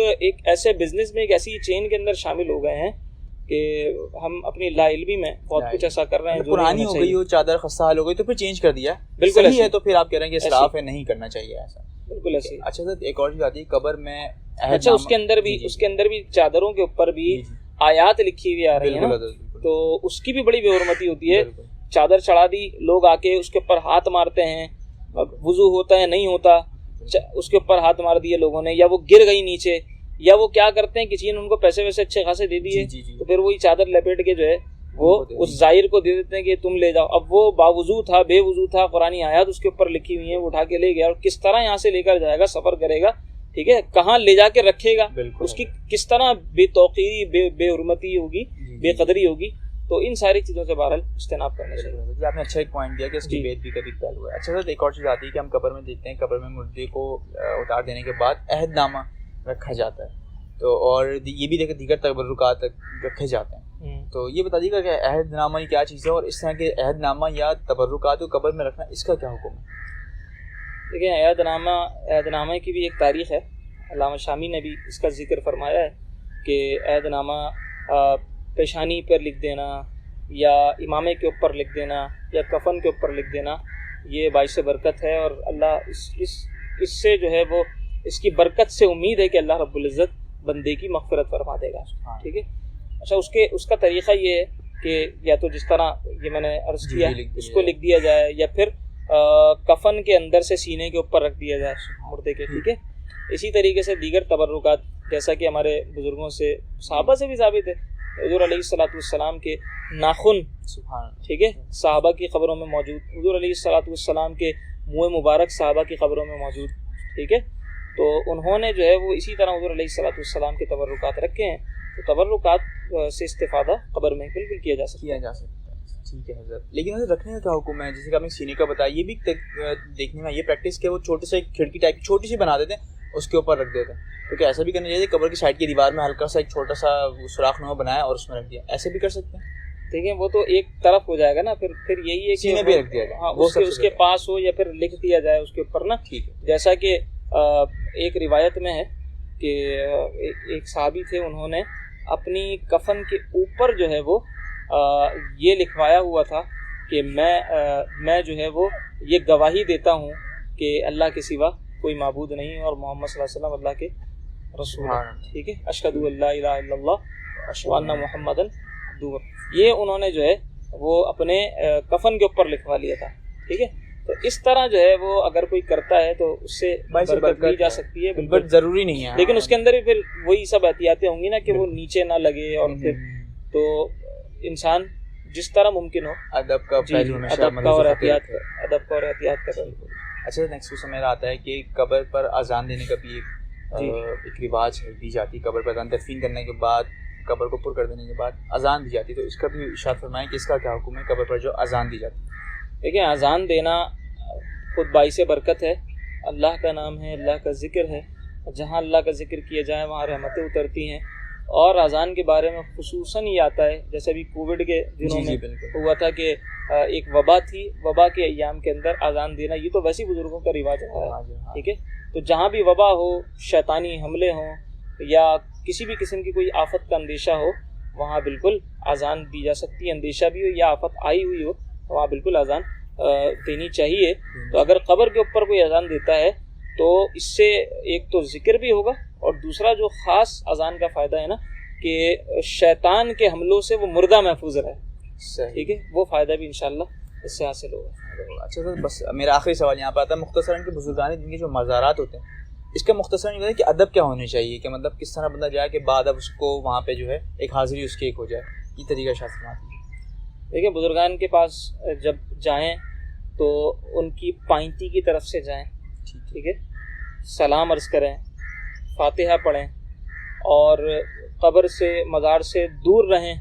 ایسے بزنس میں, ایک ایسی چین کے اندر شامل ہو گئے ہیں کہ ہم اپنی لا علمی میں بہت کچھ ایسا کر رہے ہیں جو پرانی ہو گئی, وہ چادر خستہ حال ہو گئی تو پھر چینج کر دیا. بالکل ہے, تو پھر آپ کہہ رہے ہیں کہ اسراف ہے, نہیں کرنا چاہیے ایسا. بالکل ایسے. اچھا سر, ایک اور چیز آتی ہے قبر میں. اچھا, اس کے اندر بھی چادروں کے اوپر بھی آیات لکھی ہوئی آ رہی ہیں, تو اس کی بھی بڑی بے حرمتی ہوتی ہے. چادر چڑھا دی, لوگ آ کے اس کے اوپر ہاتھ مارتے ہیں, وضو ہوتا ہے نہیں ہوتا, اس کے اوپر ہاتھ مار دیے لوگوں نے, یا وہ گر گئی نیچے, یا وہ کیا کرتے ہیں کسی نے ان کو پیسے ویسے اچھے خاصے دے دیے, تو پھر وہی چادر لپیٹ کے جو ہے وہ اس زائر کو دے دیتے ہیں کہ تم لے جاؤ. اب وہ باوضو تھا, بے وضو تھا, قرآن آیات اس کے اوپر لکھی ہوئی ہیں, وہ اٹھا کے لے گیا, اور کس طرح یہاں سے لے کر جائے گا, سفر کرے گا, ٹھیک ہے, کہاں لے جا کے رکھے گا, اس کی کس طرح بے توقیری, بے حرمتی ہوگی, بے قدری ہوگی. تو ان ساری چیزوں سے بہرحال اجتناب کرنا چاہیے. جی آپ نے اچھا ایک پوائنٹ دیا کہ اس کی بیت بھی کبھی پہلو ہے. اچھا سر ایک اور چیز آتی ہے کہ ہم قبر میں دیکھتے ہیں قبر میں مردے کو اتار دینے کے بعد عہد نامہ رکھا جاتا ہے, تو اور یہ بھی دیگر تبرکات رکھے جاتے ہیں. تو یہ بتا دیجیے گا کہ عہد نامہ کیا چیز ہے, اور اس طرح کے عہد نامہ یا تبرکات کو قبر میں رکھنا اس کا کیا حکم ہے؟ دیکھیں عہد نامہ کی بھی ایک تاریخ ہے. علامہ شامی نے بھی اس کا ذکر فرمایا ہے کہ عہد نامہ پیشانی پر لکھ دینا یا امامے کے اوپر لکھ دینا یا کفن کے اوپر لکھ دینا یہ باعث برکت ہے, اور اللہ اس سے جو ہے وہ اس کی برکت سے امید ہے کہ اللہ رب العزت بندے کی مغفرت فرما دے گا. ٹھیک ہے. اچھا اس کا طریقہ یہ ہے کہ یا تو جس طرح یہ میں نے عرض کیا اس کو لکھ دیا جائے, یا پھر کفن کے اندر سے سینے کے اوپر رکھ دیا جائے مردے کے. ٹھیک ہے. اسی طریقے سے دیگر تبرکات جیسا کہ ہمارے بزرگوں سے صحابہ سے بھی ثابت ہے, حضور علیہ الصلوۃ والسلام کے ناخن ٹھیک ہے صحابہ کی قبروں میں موجود, حضور علیہ الصلوۃ والسلام کے منہ مبارک صحابہ کی قبروں میں موجود. ٹھیک ہے. تو انہوں نے جو ہے وہ اسی طرح حضور علیہ الصلوۃ والسلام کے تبرکات رکھے ہیں. تو تبرکات سے استفادہ قبر میں بالکل کیا جا سکتا ہے. ٹھیک ہے حضرت. لیکن حضرت رکھنے کا کیا حکم ہے؟ جیسے کہ آپ نے سینے کا بتایا, یہ بھی دیکھنے میں یہ پریکٹس کہ وہ چھوٹے سے کھڑکی ٹائپ کی چھوٹی سی بنا دیتے ہیں, اس کے اوپر رکھ دیتے ہیں. تو کیا ایسا بھی کرنا چاہیے قبر کی سائڈ کی دیوار میں ہلکا سا ایک چھوٹا سا سوراخ نما بنایا اور اس میں رکھ دیا, ایسے بھی کر سکتے ہیں؟ دیکھیں وہ تو ایک طرف ہو جائے گا نا, پھر یہی ہے کہ سینے بھی رکھ دیا جائے. ہاں اس کے پاس ہو یا پھر لکھ دیا جائے اس کے اوپر نا. ٹھیک ہے. جیسا کہ ایک روایت میں ہے کہ ایک صحابی تھے, انہوں نے اپنی کفن کے اوپر جو ہے وہ یہ لکھوایا ہوا تھا کہ میں جو ہے وہ یہ گواہی دیتا ہوں کہ اللہ کے سوا کوئی معبود نہیں اور محمد صلی اللہ علیہ وسلم اللہ کے رسول ہیں. ٹھیک ہے. اشہد ان لا الہ الا اللہ وان محمدن عبدہ. یہ انہوں نے جو ہے وہ اپنے کفن کے اوپر لکھوا لیا تھا. ٹھیک ہے. تو اس طرح جو ہے وہ اگر کوئی کرتا ہے تو اس سے برکت لی جا سکتی ہے, بالکل ضروری نہیں ہے. لیکن اس کے اندر بھی پھر وہی سب احتیاطیں ہوں گی نا کہ وہ نیچے نہ لگے, اور پھر تو انسان جس طرح ممکن ہو ادب کا اور احتیاط کر. اچھا نیکسٹ کوسچن میرا آتا ہے کہ قبر پر اذان دینے کا بھی ایک رواج ہے, دی جاتی ہے. قبر پر اذان دفن کرنے کے بعد, قبر کو پر کر دینے کے بعد اذان دی جاتی ہے. تو اس کا بھی ارشاد فرمائیں کہ اس کا کیا حکم ہے قبر پر جو اذان دی جاتی ہے؟ دیکھیں اذان دینا خود باعث برکت ہے. اللہ کا نام ہے, اللہ کا ذکر ہے, جہاں اللہ کا ذکر کیا جائے وہاں رحمتیں اترتی ہیں. اور اذان کے بارے میں خصوصاً یہ آتا ہے جیسے ابھی کووڈ کے دنوں میں ہوا تھا کہ ایک وبا تھی, وبا کے ایام کے اندر اذان دینا یہ تو ویسے بزرگوں کا رواج رہا ہے. ٹھیک ہے. تو جہاں بھی وبا ہو, شیطانی حملے ہوں یا کسی بھی قسم کی کوئی آفت کا اندیشہ ہو, وہاں بالکل اذان دی جا سکتی ہے. اندیشہ بھی ہو یا آفت آئی ہوئی ہو وہاں بالکل اذان دینی چاہیے. تو اگر قبر کے اوپر کوئی اذان دیتا ہے تو اس سے ایک تو ذکر بھی ہوگا, اور دوسرا جو خاص اذان کا فائدہ ہے نا کہ شیطان کے حملوں سے وہ مردہ محفوظ رہے. ٹھیک ہے. وہ فائدہ بھی انشاءاللہ اس سے حاصل ہوگا. اچھا سر بس میرا آخری سوال یہاں پہ آتا ہے, مختصراً کہ بزرگان جن کے جو مزارات ہوتے ہیں اس کا مختصراً یہ ہے کہ ادب کیا ہونے چاہیے, کہ مطلب کس طرح بندہ جائے کہ بعد اب اس کو وہاں پہ جو ہے ایک حاضری اس کی ایک ہو جائے, یہ طریقہ شاید فرماتے ہیں. دیکھیں بزرگان کے پاس جب جائیں تو ان کی پائنتی کی طرف سے جائیں. ٹھیک ہے. سلام عرض کریں, فاتحہ پڑھیں, اور قبر سے مزار سے دور رہیں.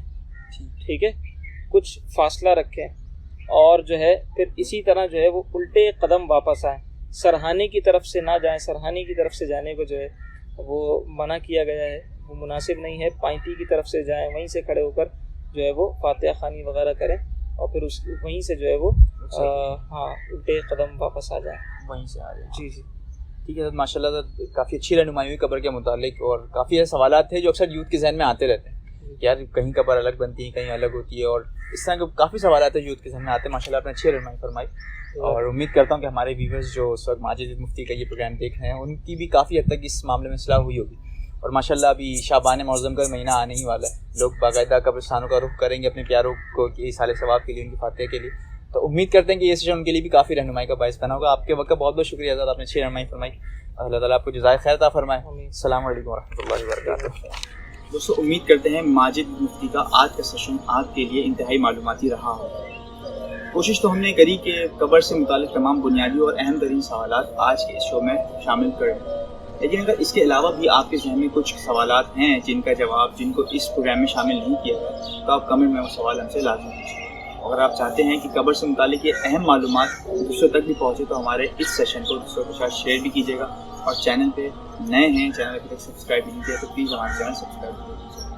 ٹھیک ہے. کچھ فاصلہ رکھیں, اور جو ہے پھر اسی طرح جو ہے وہ الٹے قدم واپس آئیں. سرہانے کی طرف سے نہ جائیں, سرہانے کی طرف سے جانے کو جو ہے وہ منع کیا گیا ہے, وہ مناسب نہیں ہے. پائنتی کی طرف سے جائیں, وہیں سے کھڑے ہو کر جو ہے وہ فاتحہ خوانی وغیرہ کریں, اور پھر وہیں سے جو ہے وہ الٹے قدم واپس آ جائیں, وہیں سے آ جائیں. جی جی ٹھیک ہے. ماشاء اللہ کافی اچھی رہنمائی ہوئی قبر کے متعلق, اور کافی ایسے سوالات تھے جو اکثر یوتھ کے ذہن میں آتے رہتے ہیں کہ یار کہیں قبر الگ بنتی ہے, کہیں الگ ہوتی ہے, اور اس طرح کے کافی سوالات ہیں یوتھ کے ذہن میں آتے ہیں. ماشاء اللہ آپ نے اچھی رہنمائی فرمائی, اور امید کرتا ہوں کہ ہمارے ویورز جو اس وقت ماجد مفتی کا یہ پروگرام دیکھ رہے ہیں ان کی بھی کافی حد تک اس معاملے میں اصلاح ہوئی ہوگی. اور ماشاء اللہ ابھی شعبان معظم کا مہینہ آنے ہی والا ہے, لوگ باقاعدہ قبرستانوں کا رخ کریں گے اپنے پیاروں کو کہ سال ثواب کے لیے, ان کی فاتحہ کے لیے. تو امید کرتے ہیں کہ یہ سیشن ان کے لیے بھی کافی رہنمائی کا باعث بنا ہوگا. آپ کے وقت کا بہت بہت شکریہ حضرت, آپ نے اچھی رہنمائی فرمائی. اللہ تعالیٰ آپ کو جزائے خیر عطا فرمائے. السلام علیکم ورحمۃ اللہ وبرکاتہ. دوستوں امید کرتے ہیں ماجد مفتی کا آج کا سیشن آپ کے لیے انتہائی معلوماتی رہا ہوگا. کوشش تو ہم نے کری کہ قبر سے متعلق تمام بنیادی اور اہم ترین سوالات آج کے اس شو میں شامل کریں. لیکن اگر اس کے علاوہ بھی آپ کے ذہن میں کچھ سوالات ہیں جن کا جواب جن کو اس پروگرام میں شامل نہیں کیا گیا تو آپ کمنٹ میں وہ سوال ہم سے لازمی پوچھیں. اگر آپ چاہتے ہیں کہ قبر سے متعلق یہ اہم معلومات دوسروں تک بھی پہنچے تو ہمارے اس سیشن کو دوسروں کے ساتھ شیئر بھی کیجیے گا. اور چینل پہ نئے ہیں, چینل ابھی تک سبسکرائب نہیں کیا تو پلیز ہمارے چینل سبسکرائب کر دیجیے.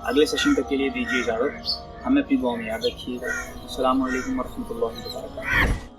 اگلے سیشن تک کے لیے دیجیے اجازت. ہمیں اپنی دعاؤں میں یاد رکھیے گا. السلام علیکم ورحمۃ اللہ وبرکاتہ.